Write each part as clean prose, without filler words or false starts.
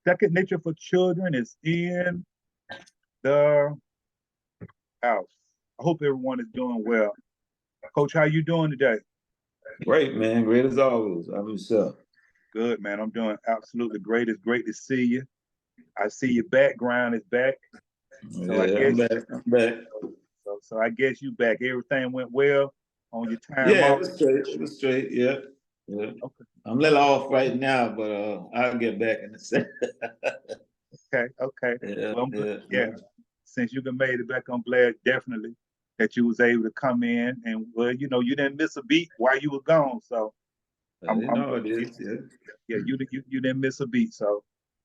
Second nature for children is in the house. I hope everyone is doing well. Coach, how you doing today? Great, man. Great as always. I'm yourself. Good, man. I'm doing absolutely great. It's great to see you. I see your background is back. So I guess I'm back. So I guess you back. Everything went well on your time Yeah, off? it was straight. Yeah. Okay. I'm a little off right now, but I'll get back in a second. Okay. Yeah. Since you made it back, I'm glad definitely that you was able to come in and you didn't miss a beat while you were gone. So you didn't miss a beat. So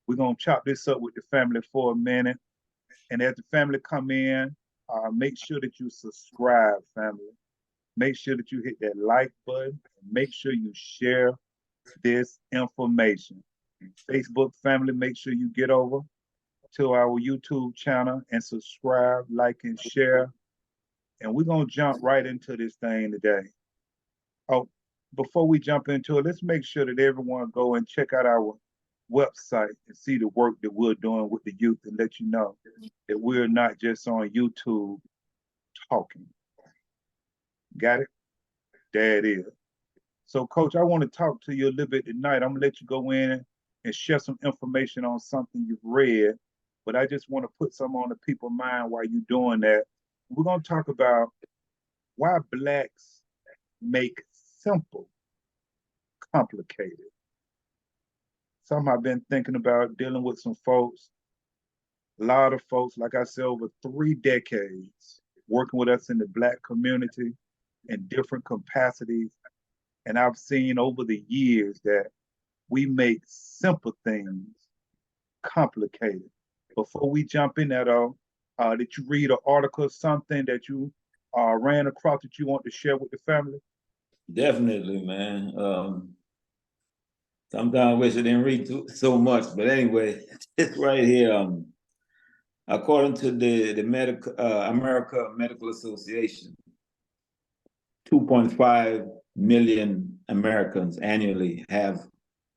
we're gonna chop this up with the family for a minute. And as the family come in, make sure that you subscribe, family. Make sure that you hit that like button. And make sure you share this information. Facebook family, make sure you get over to our YouTube channel and subscribe, like, and share. And we're going to jump right into this thing today. Oh, before we jump into it, let's make sure that everyone go and check out our website and see the work that we're doing with the youth and let you know that we're not just on YouTube talking. Got it? There it is. So, Coach, I want to talk to you a little bit tonight. I'm going to let you go in and share some information on something you've read, but I just want to put some on the people's mind while you're doing that. We're going to talk about why Blacks make simple complicated. Something I've been thinking about, dealing with some folks, a lot of folks, like I said, over 3 decades, working with us in the Black community in different capacities. And I've seen over the years that we make simple things complicated. Before we jump in that, did you read an article or something that you ran across that you want to share with the family? Definitely, man. Sometimes I wish I didn't read so much, but anyway, it's right here. According to the American Medical Association, 2.5 million Americans annually have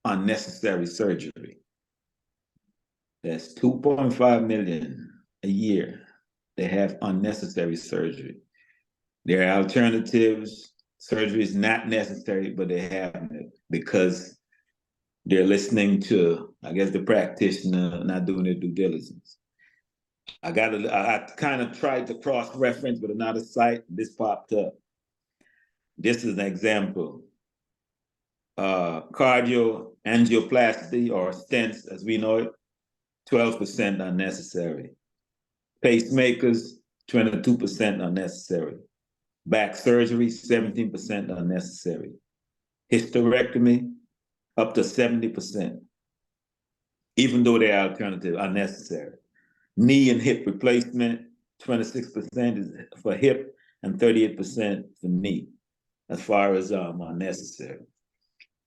unnecessary surgery. That's 2.5 million a year. They have unnecessary surgery. There are alternatives. Surgery is not necessary, but they have it because they're listening to, I guess, the practitioner not doing their due diligence. I kind of tried to cross-reference with another site. This popped up. This is an example. Cardio angioplasty, or stents as we know it, 12% unnecessary. Pacemakers, 22% unnecessary. Back surgery, 17% unnecessary. Hysterectomy, up to 70%, even though they are alternative, unnecessary. Knee and hip replacement, 26% is for hip and 38% for knee, as far as unnecessary.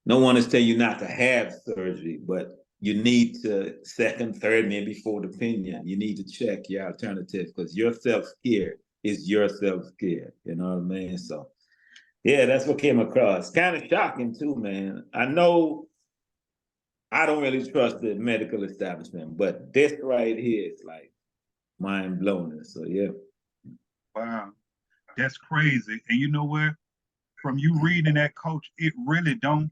No one is telling you not to have surgery, but you need to, second, third, maybe fourth opinion, you need to check your alternative because your self-care is your self-care, you know what I mean? So, yeah, that's what came across. Kind of shocking too, man. I know I don't really trust the medical establishment, but this right here is like mind-blowing, so yeah. Wow, that's crazy. And you know what? From you reading that, Coach, it really don't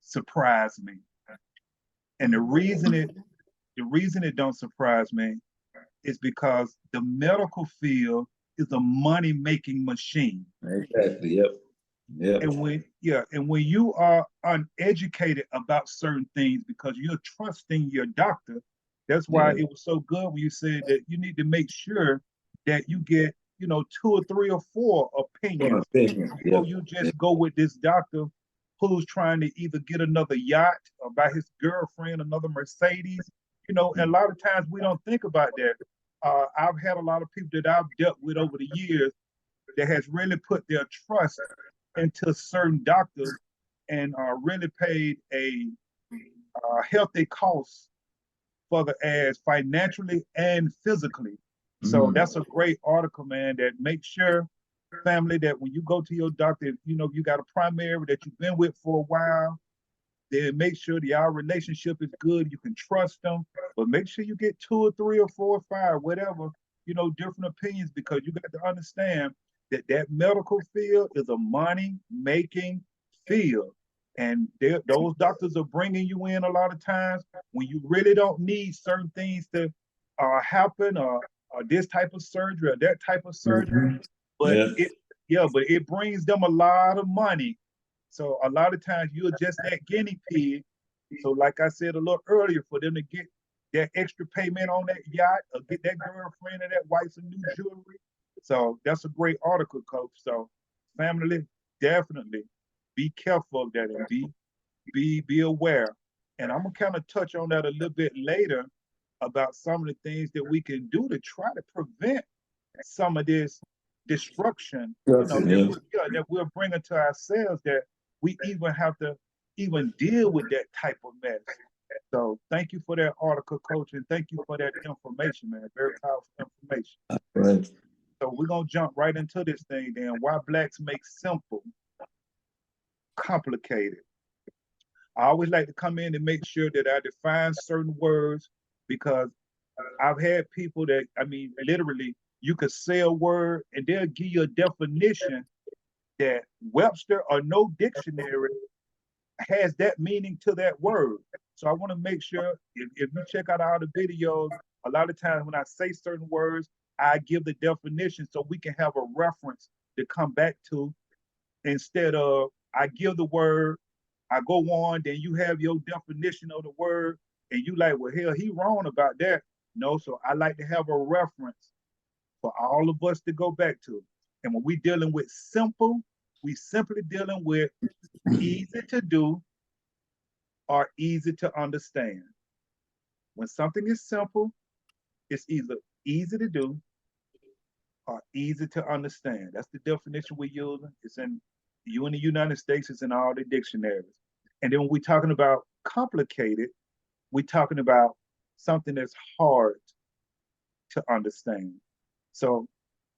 surprise me. And the reason it don't surprise me is because the medical field is a money-making machine. Exactly. Yep. And when you are uneducated about certain things because you're trusting your doctor, that's why it was so good when you said that you need to make sure that you get, 2 or 3 or 4 opinions before you just go with this doctor who's trying to either get another yacht or buy his girlfriend another Mercedes. And a lot of times we don't think about that. I've had a lot of people that I've dealt with over the years that has really put their trust into certain doctors and really paid a healthy cost for the ads financially and physically. So that's a great article, man, that makes sure, family, that when you go to your doctor, you got a primary that you've been with for a while, then make sure that y'all relationship is good. You can trust them, but make sure you get 2 or 3 or 4 or 5, whatever, different opinions, because you got to understand that that medical field is a money-making field. And those doctors are bringing you in a lot of times when you really don't need certain things to happen, or this type of surgery or that type of surgery. Mm-hmm. But Yeah. but it brings them a lot of money. So a lot of times you're just that guinea pig. So like I said a little earlier, for them to get that extra payment on that yacht, or get that girlfriend or that wife some new jewelry. So that's a great article, Coach. So family, definitely be careful of that, and be aware. And I'm gonna kind of touch on that a little bit later about some of the things that we can do to try to prevent some of this destruction, that we're bringing to ourselves, that we even have to even deal with that type of mess. So thank you for that article, Coach, and thank you for that information, man. Very powerful information. Right. So we're gonna jump right into this thing then. Why blacks make simple complicated. I always like to come in and make sure that I define certain words, because I've had people that, literally, you could say a word and they'll give you a definition that Webster or no dictionary has that meaning to that word. So I want to make sure, if you check out all the videos, a lot of times when I say certain words, I give the definition so we can have a reference to come back to, instead of I give the word, I go on, then you have your definition of the word, and you like, well, hell, he wrong about that. No, so I like to have a reference for all of us to go back to. And when we dealing with simple, we simply dealing with easy to do or easy to understand. When something is simple, it's either easy to do or easy to understand. That's the definition we're using. It's in the United States, it's in all the dictionaries. And then when we're talking about complicated, we're talking about something that's hard to understand. So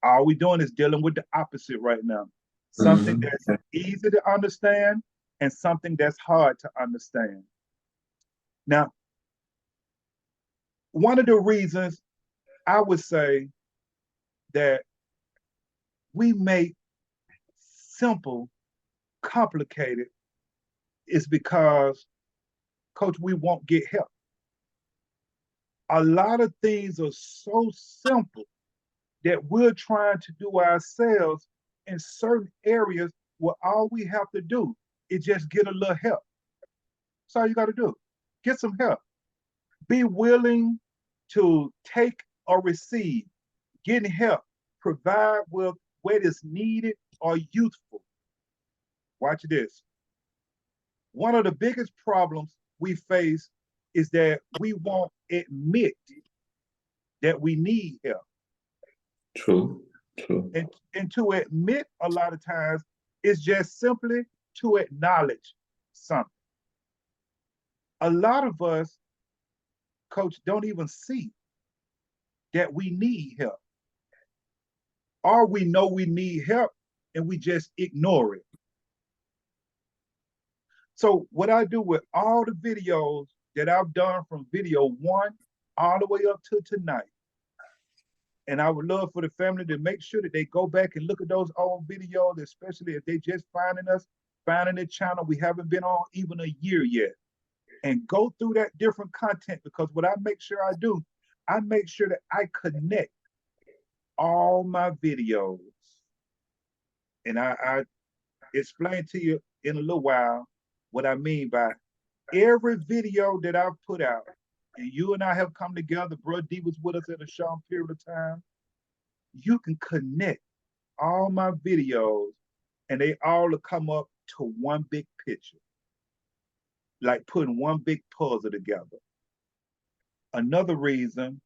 all we're doing is dealing with the opposite right now. Something that's easy to understand and something that's hard to understand. Now, one of the reasons I would say that we make simple complicated is because, Coach, we won't get help. A lot of things are so simple that we're trying to do ourselves in certain areas where all we have to do is just get a little help. That's all you got to do. Get some help. Be willing to take or receive, getting help, provide with where it is needed or useful. Watch this. One of the biggest problems we face is that we won't admit that we need help. True. And to admit a lot of times is just simply to acknowledge something. A lot of us, Coach, don't even see that we need help. Or we know we need help and we just ignore it. So what I do with all the videos that I've done from video 1 all the way up to tonight, and I would love for the family to make sure that they go back and look at those old videos, especially if they just finding us, finding the channel we haven't been on even a year yet, and go through that different content, because what I make sure I do, I make sure that I connect all my videos. And I explain to you in a little while what I mean by every video that I've put out, and you and I have come together, Bro D was with us at a short period of time, you can connect all my videos and they all will come up to one big picture, like putting one big puzzle together. Another reason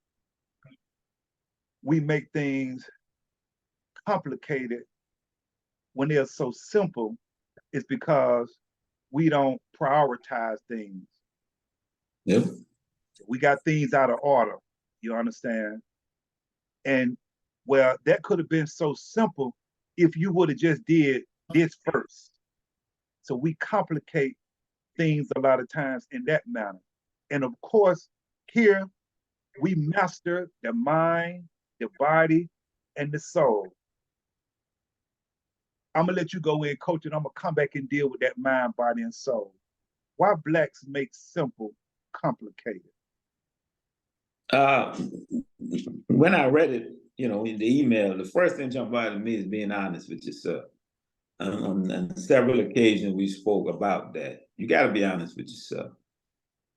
we make things complicated when they're so simple is because we don't prioritize things. Yep. We got things out of order, you understand? And well, that could have been so simple if you would have just did this first. So we complicate things a lot of times in that manner. And of course, here we master the mind, the body, and the soul. I'm gonna let you go in, coach, and I'm gonna come back and deal with that mind, body, and soul. Why blacks make simple complicated? Uh, when I read it, in the email, the first thing jumped out at me is being honest with yourself. On several occasions, we spoke about that. You got to be honest with yourself.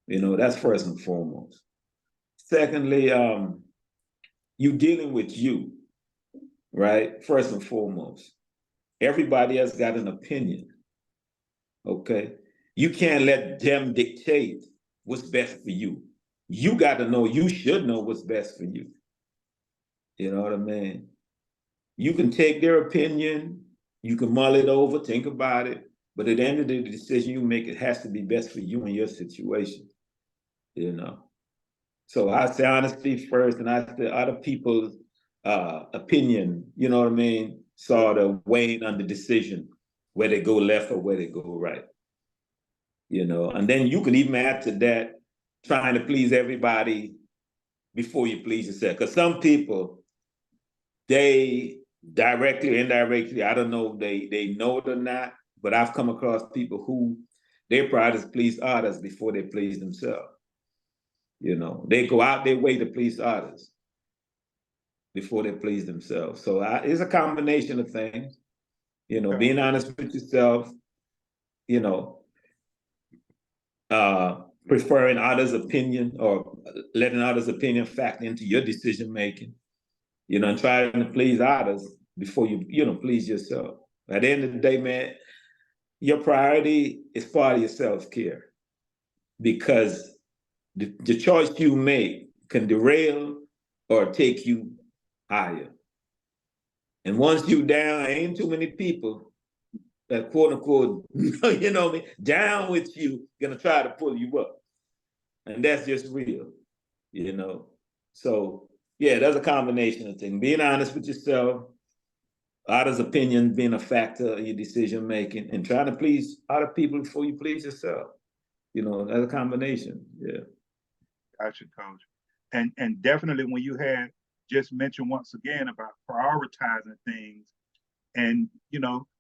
That's first and foremost. Secondly, you dealing with you, right? First and foremost. Everybody else got an opinion, okay? You can't let them dictate what's best for you. You got to know, you should know what's best for you. You know what I mean? You can take their opinion, you can mull it over, think about it, but at the end of the decision you make, it has to be best for you and your situation, So I say honesty first, and I say other people's opinion, sort of weighing on the decision, where they go left or where they go right. And then you can even add to that, trying to please everybody before you please yourself. Because some people, they directly or indirectly, I don't know if they know it or not, but I've come across people who their pride is please others before they please themselves. They go out their way to please others before they please themselves. So it's a combination of things, being honest with yourself, preferring others' opinion or letting others' opinion factor into your decision making, and trying to please others before you, please yourself. At the end of the day, man, your priority is part of your self-care, because the choice you make can derail or take you higher. And once you down, ain't too many people that quote unquote, down with you, gonna try to pull you up. And that's just real, So yeah, that's a combination of things. Being honest with yourself, others' opinion being a factor in your decision making, and trying to please other people before you please yourself. That's a combination. Yeah. Gotcha, coach. And definitely when you had just mentioned once again about prioritizing things and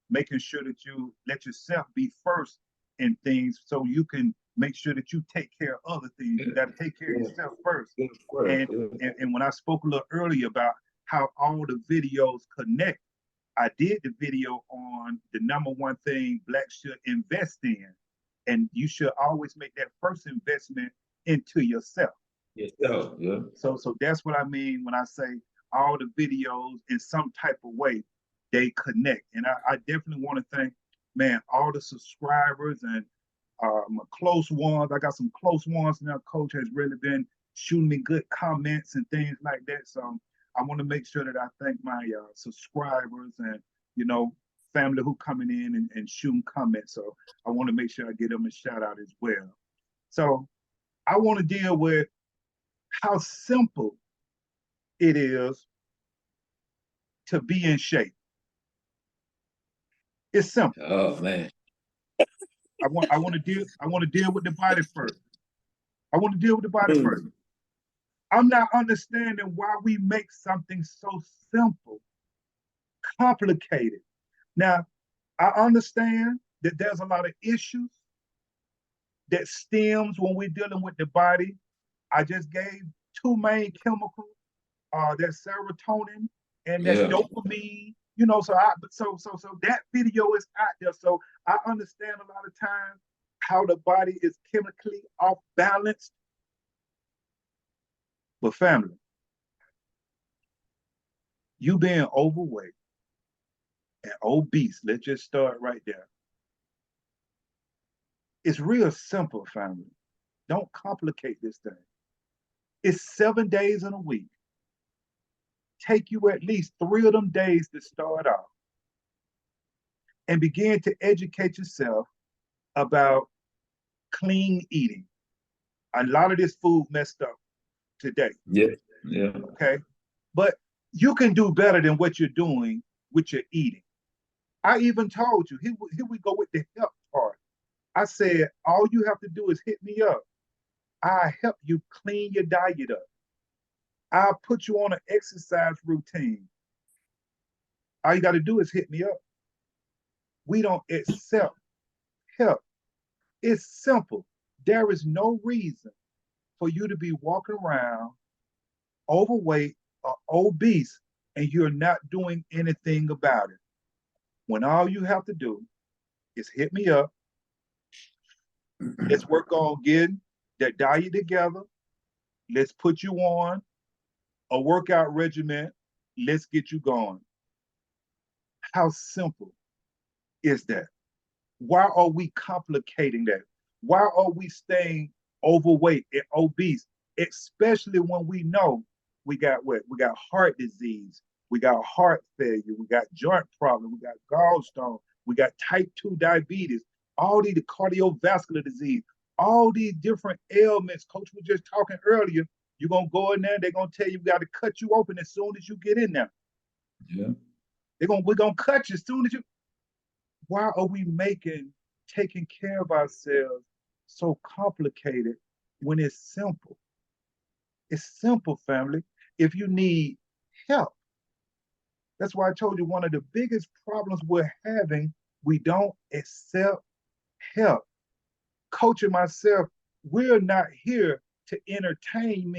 making sure that you let yourself be first in things so you can make sure that you take care of other things. You got to take care of yourself first. And when I spoke a little earlier about how all the videos connect, I did the video on the number one thing blacks should invest in. And you should always make that first investment into yourself. Yourself, yeah. So that's what I mean when I say all the videos in some type of way, they connect. And I definitely want to thank, man, all the subscribers and my close ones. I got some close ones now. Coach has really been shooting me good comments and things like that. So I want to make sure that I thank my subscribers and, family who coming in and shooting comments. So I want to make sure I give them a shout out as well. So I want to deal with how simple it is to be in shape. It's simple. Oh man. I want to deal with the body first. I want to deal with the body first. I'm not understanding why we make something so simple complicated. Now, I understand that there's a lot of issues that stems when we're dealing with the body. I just gave two main chemicals, that's serotonin and that's dopamine. So that video is out there. So I understand a lot of times how the body is chemically off balance. But family, you being overweight and obese, let's just start right there. It's real simple, family. Don't complicate this thing. It's 7 days in a week. Take you at least 3 of them days to start off and begin to educate yourself about clean eating. A lot of this food messed up today. Yeah. Okay. But you can do better than what you're doing with your eating. I even told you, here we go with the health part. I I said, all you have to do is hit me up. I'll help you clean your diet up. I'll put you on an exercise routine. All you got to do is hit me up. We don't accept help. It's simple. There is no reason for you to be walking around overweight or obese and you're not doing anything about it. When all you have to do is hit me up. Let's work on getting that diet together. Let's put you on a workout regimen. Let's get you going. How simple is that? Why are we complicating that? Why are we staying overweight and obese, especially when we know we got what? We got heart disease, we got heart failure, we got joint problems, we got gallstone, we got type 2 diabetes, all these cardiovascular disease, all these different ailments. Coach was just talking earlier. You're going to go in there, they're going to tell you we got to cut you open as soon as you get in there. Yeah. We're going to cut you as soon as you. Why are we making taking care of ourselves so complicated when it's simple? It's simple, family. If you need help, that's why I told you one of the biggest problems we're having, we don't accept help. Coach and myself, we're not here to entertain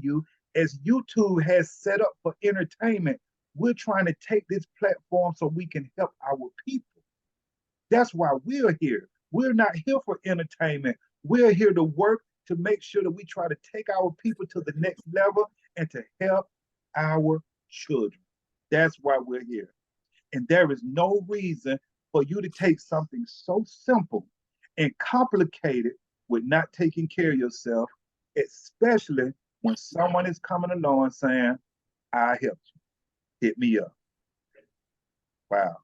you as YouTube has set up for entertainment. We're trying to take this platform so we can help our people. That's why we're here. We're not here for entertainment. We're here to work to make sure that we try to take our people to the next level and to help our children. That's why we're here. And there is no reason for you to take something so simple and complicate it with not taking care of yourself, especially when someone is coming along saying, I help you. Hit me up. Wow.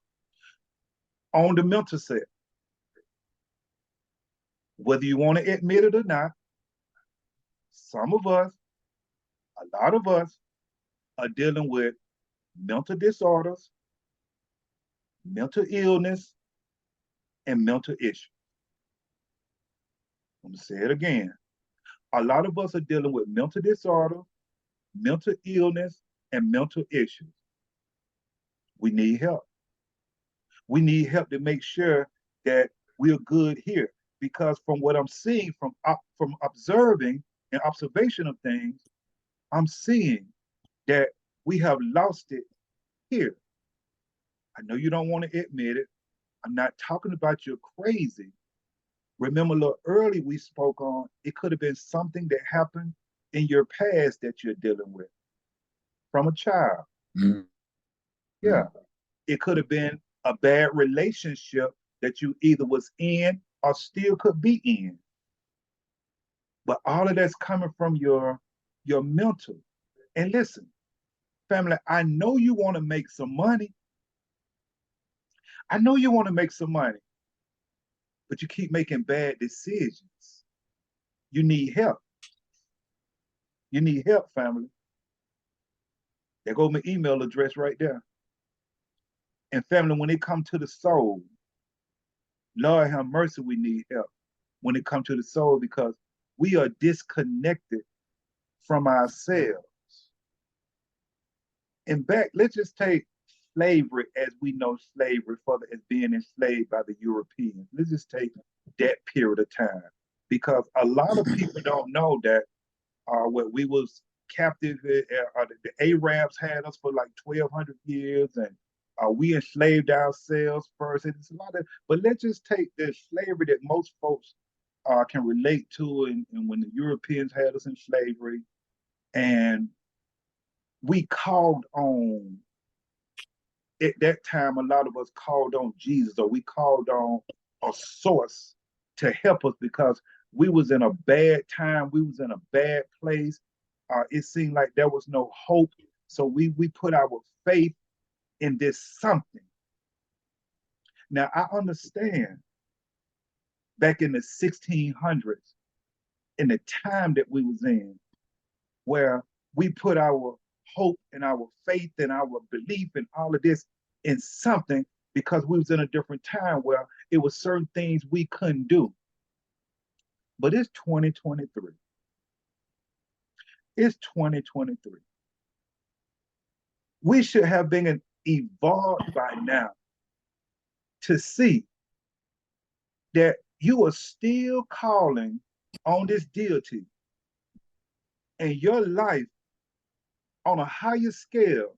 On the mental set, whether you want to admit it or not, some of us, a lot of us, are dealing with mental disorders, mental illness, and mental issues. I'm going to say it again. A lot of us are dealing with mental disorder, mental illness, and mental issues. We need help. We need help to make sure that we're good here. Because from what I'm seeing, from observing and observation of things, I'm seeing that we have lost it here. I know you don't want to admit it. I'm not talking about you're crazy. Remember a little early we spoke on, it could have been something that happened in your past that you're dealing with from a child. Mm-hmm. Yeah. It could have been a bad relationship that you either was in or still could be in. But all of that's coming from your mental. And listen, family, I know you want to make some money. I know you want to make some money, but you keep making bad decisions. You need help. You need help, family. There goes my email address right there. And family, when it comes to the soul, Lord have mercy, we need help when it comes to the soul because we are disconnected from ourselves. And back, let's just take slavery as we know slavery further as being enslaved by the Europeans. Let's just take that period of time because a lot of people don't know that what we was captive, the Arabs had us for like 1,200 years and we enslaved ourselves first. It's a lot of, but let's just take the slavery that most folks can relate to and when the Europeans had us in slavery and we called on, at that time, a lot of us called on Jesus or we called on a source to help us because we was in a bad time. We was in a bad place. It seemed like there was no hope. So we put our faith in this something. Now, I understand back in the 1600s, in the time that we was in, where we put our hope and our faith and our belief and all of this in something because we was in a different time where It was certain things we couldn't do. But it's 2023. It's 2023. We should have been evolved by now to see that you are still calling on this deity, and your life on a higher scale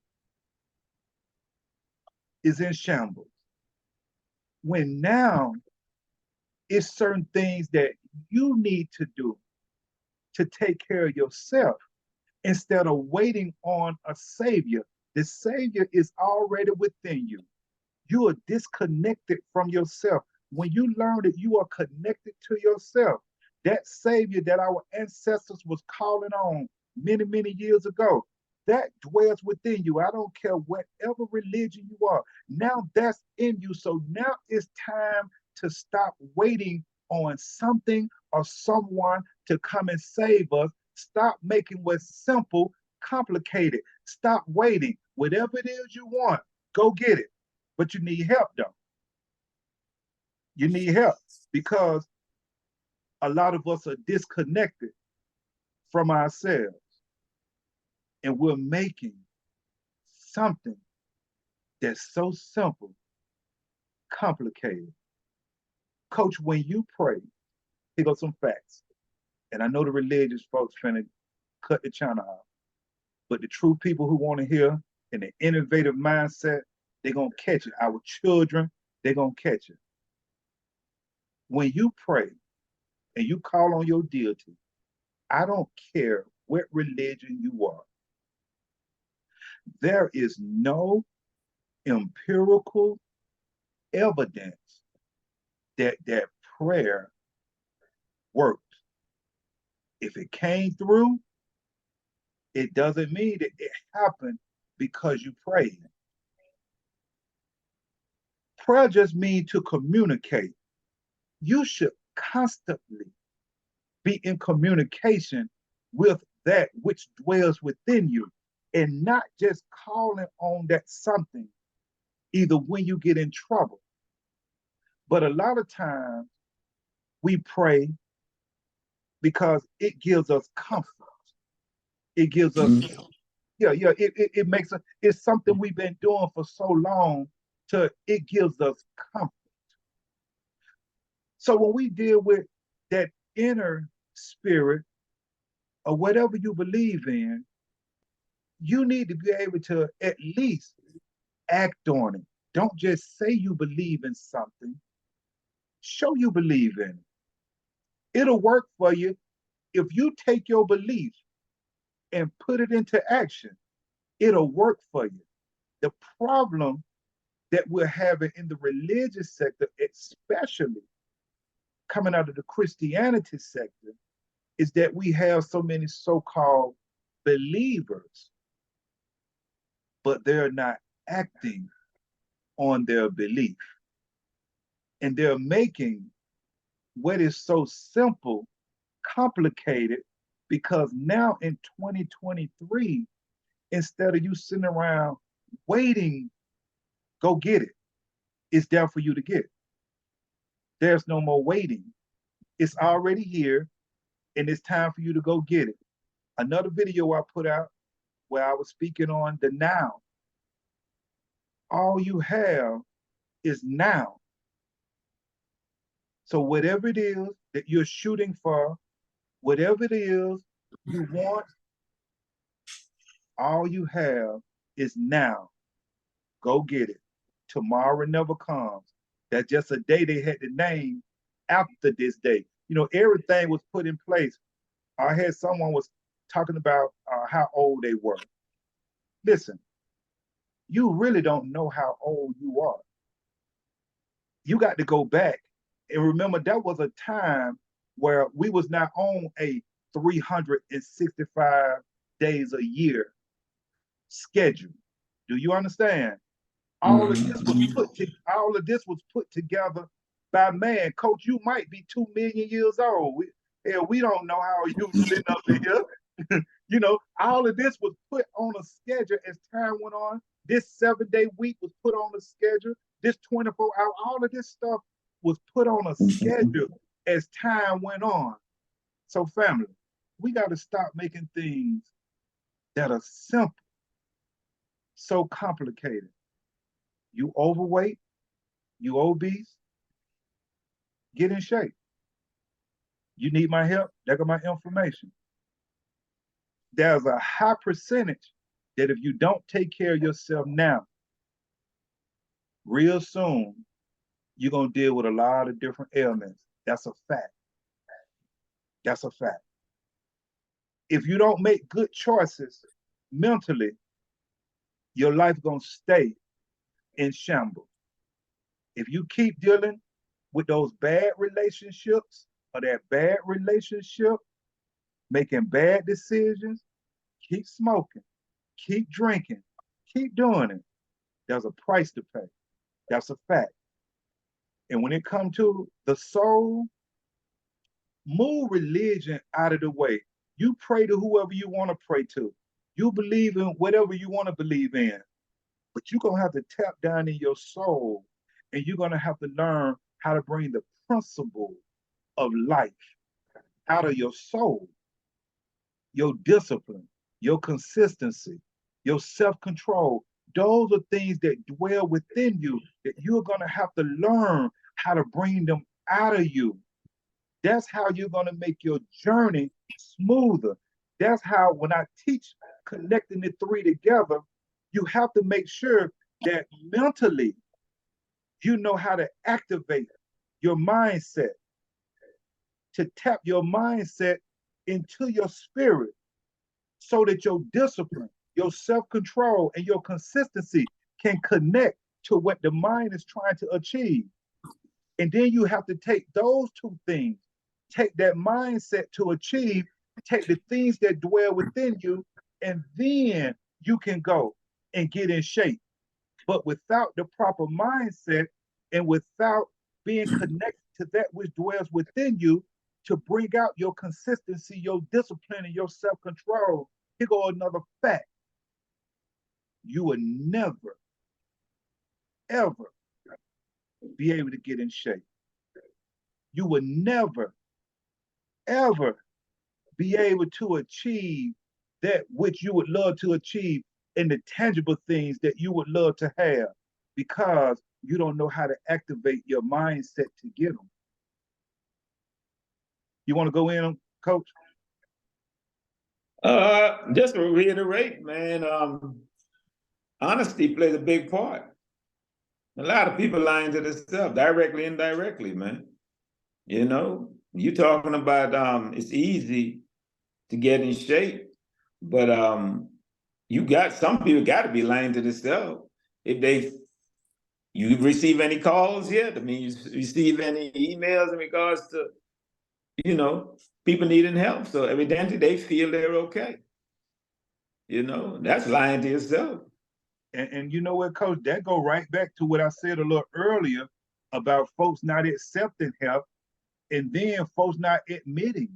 is in shambles. When now it's certain things that you need to do to take care of yourself instead of waiting on a savior. The savior is already within you. You are disconnected from yourself. When you learn that you are connected to yourself, that savior that our ancestors was calling on many, many years ago, that dwells within you. I don't care whatever religion you are. Now that's in you. So now it's time to stop waiting on something or someone to come and save us. Stop making what's simple complicated. Stop waiting. Whatever it is you want, go get it. But you need help, though. You need help because a lot of us are disconnected from ourselves, and we're making something that's so simple complicated. Coach, when you pray, here goes some facts. And I know the religious folks finna cut the channel off, but the true people who want to hear and the innovative mindset, they're gonna catch it. Our children, they're gonna catch it. When you pray and you call on your deity, I don't care what religion you are, there is no empirical evidence that prayer works. If it came through, it doesn't mean that it happened because you prayed. Prayer just means to communicate. You should constantly be in communication with that which dwells within you and not just calling on that something either when you get in trouble. But a lot of times we pray because it gives us comfort. It gives us, it makes us, it's something we've been doing for so long to it gives us comfort. So when we deal with that inner spirit or whatever you believe in, you need to be able to at least act on it. Don't just say you believe in something. Show you believe in it. It'll work for you if you take your belief and put it into action. It'll work for you. The problem that we're having in the religious sector, especially coming out of the Christianity sector, is that we have so many so-called believers, but they're not acting on their belief. And they're making what is so simple complicated because now in 2023, instead of you sitting around waiting, go get it. It's there for you to get. There's no more waiting. It's already here, and it's time for you to go get it. Another video I put out where I was speaking on the now. All you have is now. So whatever it is that you're shooting for, whatever it is you want, all you have is now. Go get it. Tomorrow never comes. That's just a day they had to name after this day. You know, everything was put in place. I had someone was talking about how old they were. Listen, you really don't know how old you are. You got to go back and remember that was a time where we was not on a 365 days a year schedule. Do you understand? All of this was put together by man. Coach, you might be 2 million years old. We don't know how you sitting up in here. You know, all of this was put on a schedule as time went on. This 7-day week was put on a schedule. This 24-hour, all of this stuff was put on a schedule as time went on. So family, we got to stop making things that are simple so complicated. You overweight, you obese, get in shape. You need my help? There got my information. There's a high percentage that if you don't take care of yourself now, real soon, you're going to deal with a lot of different ailments. That's a fact. That's a fact. If you don't make good choices mentally, your life going to stay in shambles. If you keep dealing with those bad relationships or that bad relationship, making bad decisions, keep smoking, keep drinking, keep doing it. There's a price to pay. That's a fact. And when it comes to the soul, move religion out of the way. You pray to whoever you want to pray to. You believe in whatever you want to believe in. But you're going to have to tap down in your soul and you're going to have to learn how to bring the principle of life out of your soul, your discipline, your consistency, your self-control. Those are things that dwell within you that you're going to have to learn how to bring them out of you. That's how you're going to make your journey smoother. That's how, when I teach connecting the three together, you have to make sure that mentally you know how to activate your mindset, to tap your mindset into your spirit so that your discipline, your self-control, and your consistency can connect to what the mind is trying to achieve. And then you have to take those two things, take that mindset to achieve, take the things that dwell within you, and then you can go and get in shape. But without the proper mindset and without being connected to that which dwells within you to bring out your consistency, your discipline, and your self-control, here go another fact. You will never, ever be able to get in shape. You will never, ever be able to achieve that which you would love to achieve and the tangible things that you would love to have because you don't know how to activate your mindset to get them. You want to go in, Coach? Just to reiterate, man, honesty plays a big part. A lot of people lying to themselves, directly, indirectly, man. You know, you talking about it's easy to get in shape, but you got some people got to be lying to themselves. If you receive any calls yet? I mean, you receive any emails in regards to, people needing help. So evidently they feel they're okay. That's lying to yourself. And you know what, Coach? That go right back to what I said a little earlier about folks not accepting help and then folks not admitting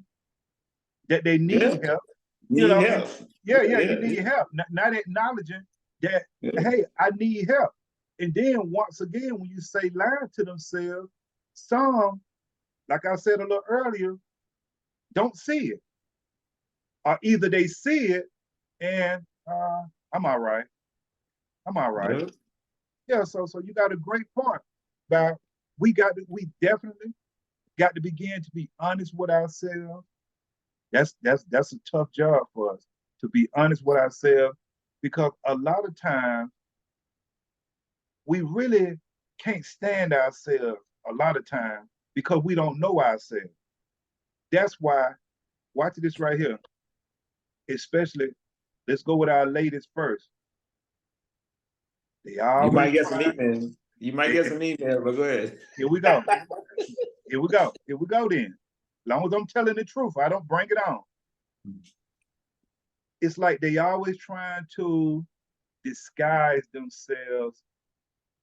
that they need help. Need help. You need help. Not acknowledging that, hey, I need help. And then once again, when you say lying to themselves, some, like I said a little earlier, don't see it. Or either they see it and I'm all right. I'm all right. Yeah, so you got a great point about we definitely got to begin to be honest with ourselves. That's a tough job for us to be honest with ourselves because a lot of times we really can't stand ourselves a lot of times because we don't know ourselves. That's why, watch this right here. Especially, let's go with our ladies first. They always you might get some emails. You might get some emails, but go ahead. Here we go. Here we go. Here we go then. As long as I'm telling the truth, I don't bring it on. It's like they always trying to disguise themselves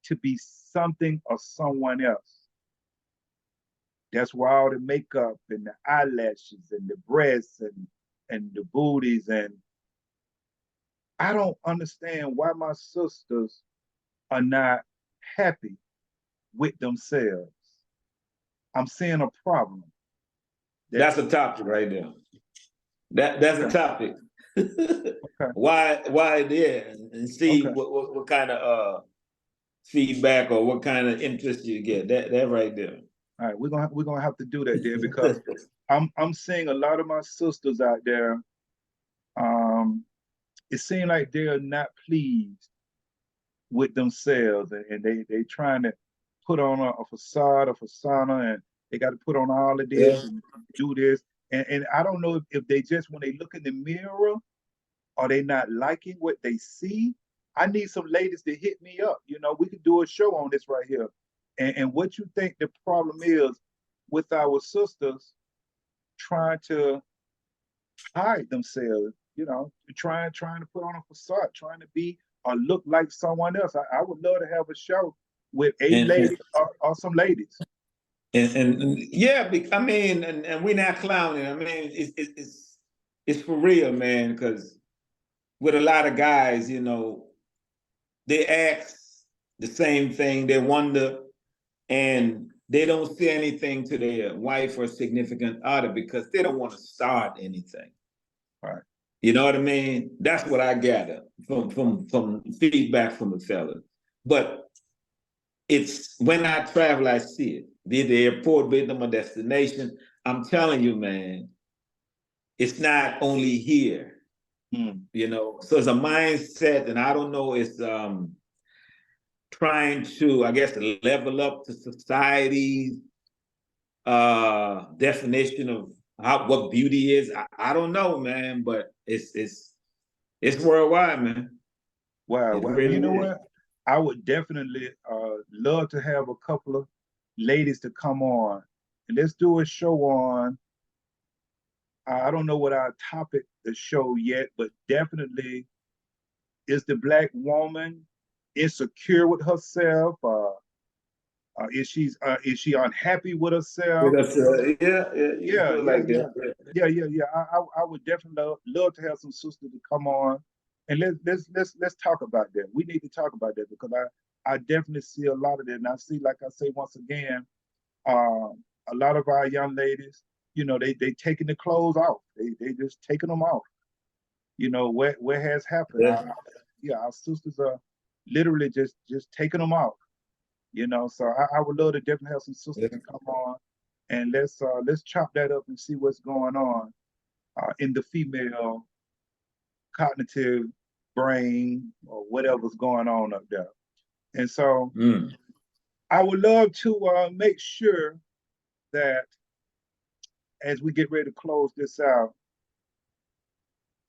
to be something or someone else. That's why all the makeup and the eyelashes and the breasts and the booties. And I don't understand why my sisters are not happy with themselves. I'm seeing a problem. That's a topic right there. That's a topic. Okay. Why there, and see Okay. what kind of feedback or what kind of interest you get. That right there. All right, we're gonna have to do that there because I'm seeing a lot of my sisters out there. It seems like they're not pleased with themselves, and they trying to put on a facade, a persona, and they got to put on all of Yeah. this and do this. And I don't know if they just when they look in the mirror, are they not liking what they see? I need some ladies to hit me up. You know, we could do a show on this right here. And what you think the problem is with our sisters trying to hide themselves, you know, trying to put on a facade, trying to be or look like someone else. I would love to have a show with a And lady or some ladies. and yeah, I mean, and we're not clowning. I mean, it's for real, man. Because with a lot of guys, you know, they ask the same thing. They wonder, and they don't say anything to their wife or significant other because they don't want to start anything. Right. You know what I mean? That's what I gather from feedback from the fellas. But it's when I travel, I see it. Be it the airport, be it my destination. I'm telling you, man, it's not only here. You know, so it's a mindset, and I don't know, it's trying to, I guess, level up to society's definition of what beauty is. I don't know, man, but it's worldwide, man. Wow. It Well, you know really is. what? I would definitely love to have a couple of ladies to come on and let's do a show on. I don't know what our topic the show yet, but definitely is the black woman insecure with herself? Is she unhappy with herself? Because, you can Yeah, do it yeah, like yeah, that. yeah. I would definitely love to have some sisters to come on, and let's talk about that. We need to talk about that because I definitely see a lot of that, and I see, like I say once again, a lot of our young ladies, you know, they taking the clothes off. They just taking them off. You know what has happened. Yeah. Yeah, our sisters are literally just taking them off. You know, so I would love to definitely have some sisters to come on, and let's chop that up and see what's going on in the female cognitive brain or whatever's going on up there. And so Mm. I would love to make sure that as we get ready to close this out,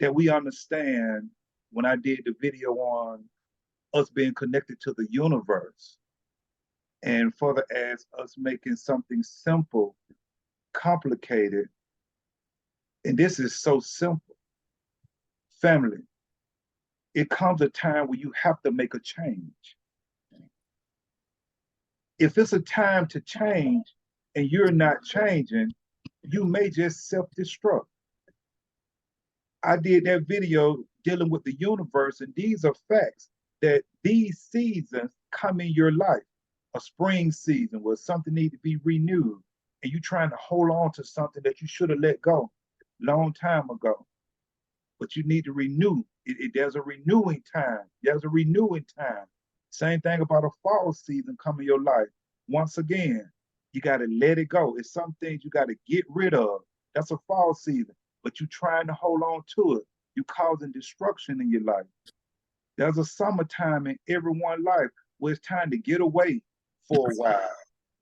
that we understand when I did the video on us being connected to the universe, and further as us making something simple complicated. And this is so simple. Family, it comes a time where you have to make a change. If it's a time to change and you're not changing, you may just self-destruct. I did that video dealing with the universe, and these are facts that these seasons come in your life. A spring season where something needs to be renewed, and you're trying to hold on to something that you should have let go long time ago. But you need to renew. There's a renewing time. There's a renewing time. Same thing about a fall season coming in your life. Once again, you got to let it go. It's some things you got to get rid of. That's a fall season, but you're trying to hold on to it. You're causing destruction in your life. There's a summertime in everyone's life where it's time to get away for a while.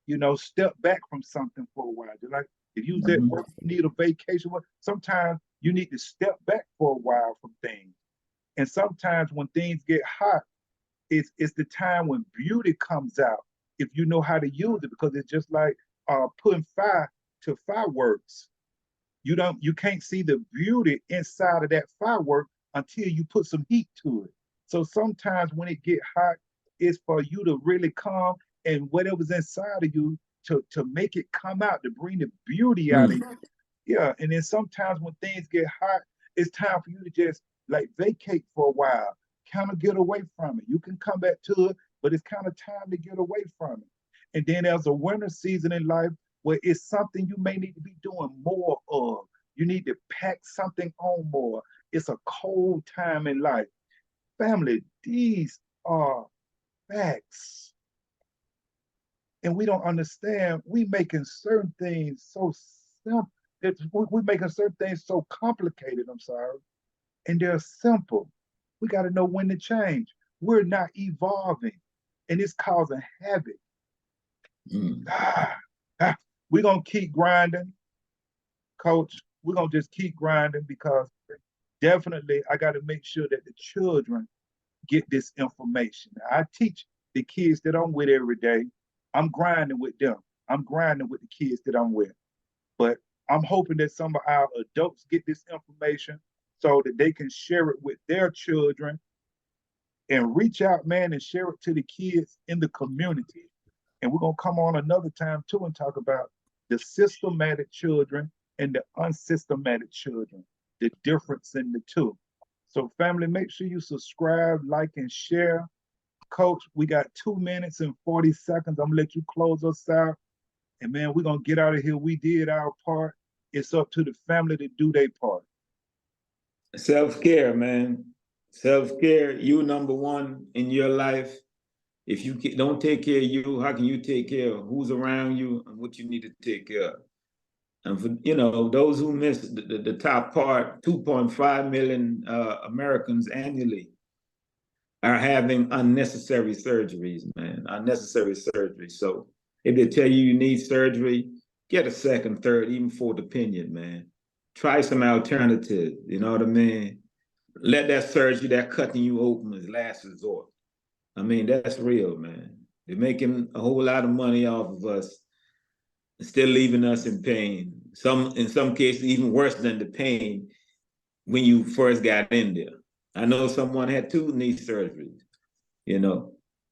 You know, step back from something for a while. Just like if you was at work, you need a vacation. Sometimes you need to step back for a while from things. And sometimes when things get hot, it's the time when beauty comes out if you know how to use it, because it's just like putting fire to fireworks. You can't see the beauty inside of that firework until you put some heat to it. So sometimes when it get hot, it's for you to really come and whatever's inside of you to make it come out, to bring the beauty out of you. Yeah, and then sometimes when things get hot, it's time for you to just like vacate for a while, kind of get away from it. You can come back to it, but it's kind of time to get away from it. And then there's a winter season in life where it's something you may need to be doing more of. You need to pack something on more. It's a cold time in life. Family, these are facts. And we don't understand. We making certain things so simple. We're making certain things so complicated, I'm sorry. And they're simple. We got to know when to change. We're not evolving. And it's causing havoc. We're going to keep grinding, coach. We're going to just keep grinding because definitely I got to make sure that the children get this information. I teach the kids that I'm with every day. I'm grinding with them. I'm grinding with the kids that I'm with. But I'm hoping that some of our adults get this information so that they can share it with their children and reach out, man, and share it to the kids in the community. And we're going to come on another time too and talk about the systematic children and the unsystematic children, the difference in the two. So family, make sure you subscribe, like, and share. Coach, we got 2 minutes and 40 seconds. I'm gonna let you close us out. And man, we're gonna get out of here. We did our part. It's up to the family to do their part. Self-care, man. Self-care, you number one in your life. If you don't take care of you, how can you take care of who's around you and what you need to take care of? And for those who miss the top part, 2.5 million Americans annually are having unnecessary surgeries, man. Unnecessary surgery. So if they tell you need surgery, get a second, third, even fourth opinion, man. Try some alternatives. You know what I mean? Let that surgery, that cutting you open, is last resort. I mean, that's real, man. They're making a whole lot of money off of us, still leaving us in pain. In some cases, even worse than the pain when you first got in there. I know someone had 2 knee surgeries,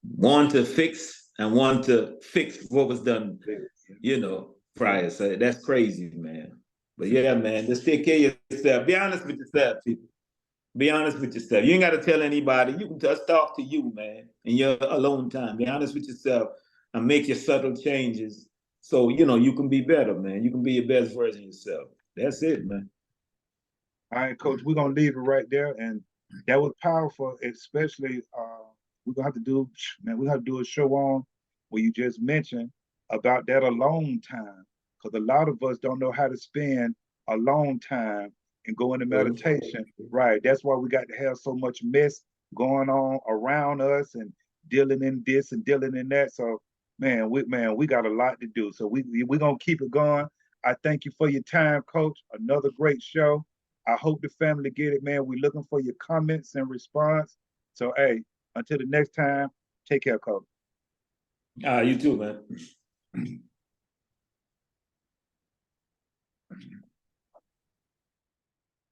one to fix and one to fix what was done, prior. So that's crazy, man. But yeah, man, just take care of yourself. Be honest with yourself, people. Be honest with yourself. You ain't got to tell anybody. You can just talk to you, man, in your alone time. Be honest with yourself and make your subtle changes so, you can be better, man. You can be your best version of yourself. That's it, man. All right, Coach, we're going to leave it right there. And that was powerful, especially we're going to have to do, man, we have to do a show on where you just mentioned about that alone time. Because a lot of us don't know how to spend alone time and go into meditation. Right. That's why we got to have so much mess going on around us and dealing in this and dealing in that. So, man, we got a lot to do. So we're going to keep it going. I thank you for your time, Coach. Another great show. I hope the family get it, man. We're looking for your comments and response. So, hey, until the next time, take care, Coach. You too, man.